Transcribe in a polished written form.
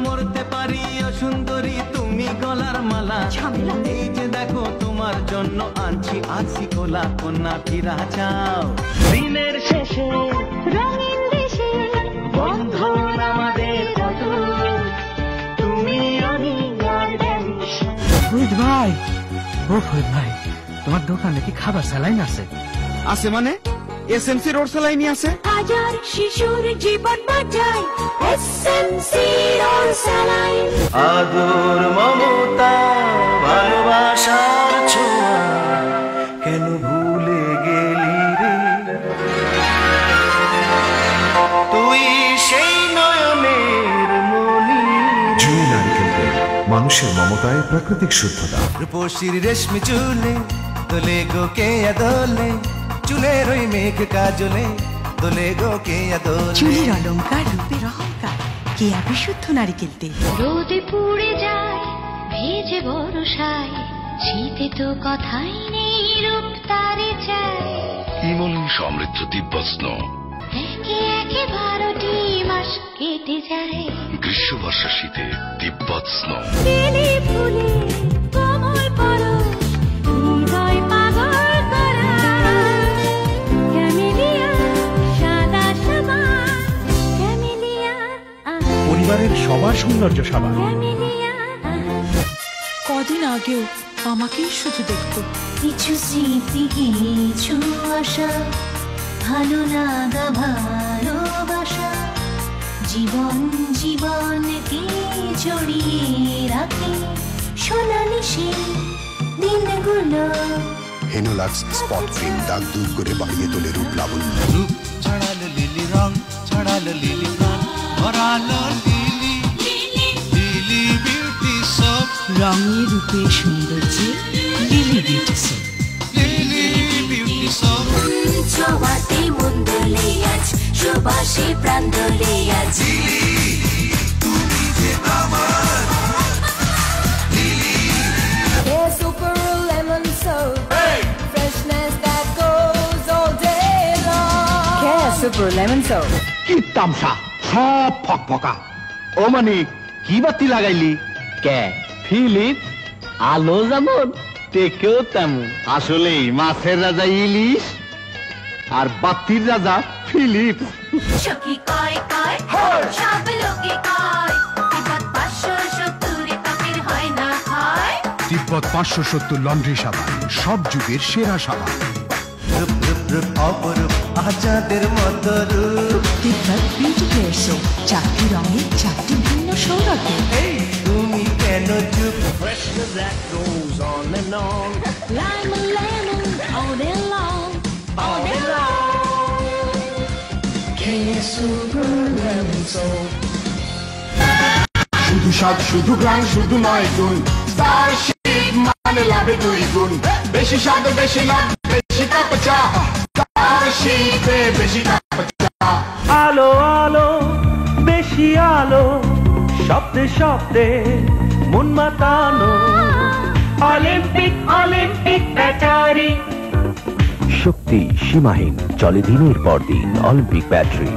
মরতে পারি সুন্দরী তুমি গলার মালা। এই যে দেখো তোমার জন্য আনছি আছি কোলা, কন্যা ফিরা চাও দিনের শেষে রঙিন দেশে বন্ধন আমাদের কত, তুমি আমি আর ফরিদ ভাই, ও ফরিদ ভাই, তোমার দোকানে কি খাবার স্যালাইন আছে? আছে মানে এসএমসি রোড স্যালাইনই আছে। হাজার শিশুর জীবন বাঁচায় এসএমসি রোড স্যালাইন। আদর মমতা ভালোবাসার ছোঁয়া কেন ভুলে গেলি রে তুই সেই নয়নের মনি। জুঁই নারিকেল তেল, মানুষের মমতায় প্রাকৃতিক শুদ্ধতা। রূপসীর রেশমি চুলে দোলে গো কে দোলে, চুলের ওই মেঘ কাজলে দোলে গো কে দোলে। চুলের অলংকার রূপের অহংকার কেয়া বিশুদ্ধ নারিকেল তেল। রোদে পুড়ে যায় ভেজে বরসায়, শীতে তো কথাই নেই রূপ তারে চাই। ইমন সমৃদ্ধ দিব্যস্ন, একে একে 12টি মাস কেটে যায়। গ্রীষ্ম বর্ষা শীতে দিব্যস্ন। বেলি ফুলে কোমল পরশ, হৃদয় পাগল করা। ক্যামেলিয়া সাদা সাবান, ক্যামেলিয়া পরিবারের সবার সৌন্দর্য সাবান। ক্যামেলিয়া। কদিন আগেও আমাকেই শুধু দেখতো। কিছু স্মৃতি কিছু আশা, ভালো লাগা ভালোবাসা, জীবন জীবনকে জড়িয়ে রাখে সোনালি সেই দিনগুলো। হেনোলাক্স স্পট ক্রিম দাগ দূর করে বাড়িয়ে তোলে রূপ লাবণ্য। রূপ ছড়ালো লিলি রং, ছড়ালো লিলি প্রাণ, ভরালো লিলি লিলি বিউটি সোপ। রঙে রূপে সৌন্দর্যে Lily beauty soap. Lily beauty soap. ছোঁয়াতে মন দোলে আজ, সুবাসে প্রাণ দোলে আজ। তুমি যে আমার Yeah, super lemon soap. Freshness that goes all day long. Yeah, super lemon soap. কি তামসা, সব ফকফকা। ও মানিক, কি বাতি লাগাইলি? কে ফিলিপ? আলো যেমন টেকেও তেমন। আসলেই মাছের রাজা ইলিশ আর বাতির রাজা ফিলিপ। সখী কয় কয় সব লোকে কয়, বিপদ 570 তাকের হয় না হয়। তিব্বত 570 লন্ড্রি সাবান, সব যুগের সেরা সাবান। রূপ রূপ রূপ অপরূপ আজাদের মতো রূপ। তিব্বত বিউটি কেয়ার সোপ, 4টি রঙের 4টি ভিন্ন সৌরভে। এই তুমি কেন চুপ? Lime and lemon all day long, all day long. Care super lemon soap. শুধু স্বাদ, শুধু গ্রাম, শুধু নয় গুণ। স্টারশিপ মানে লাভে 2 গুণ। বেশি স্বাদ, বেশি লাভ, বেশি কাপ চা। স্টারশিপে বেশি কাপ চা। আলো আলো বেশি আলো, শব্দে শব্দে মন মাতানো। অলিম্পিক অলিম্পিক ব্যাটারি, শক্তি সীমাহীন, চলে দিনের পর দিন। Olympic battery.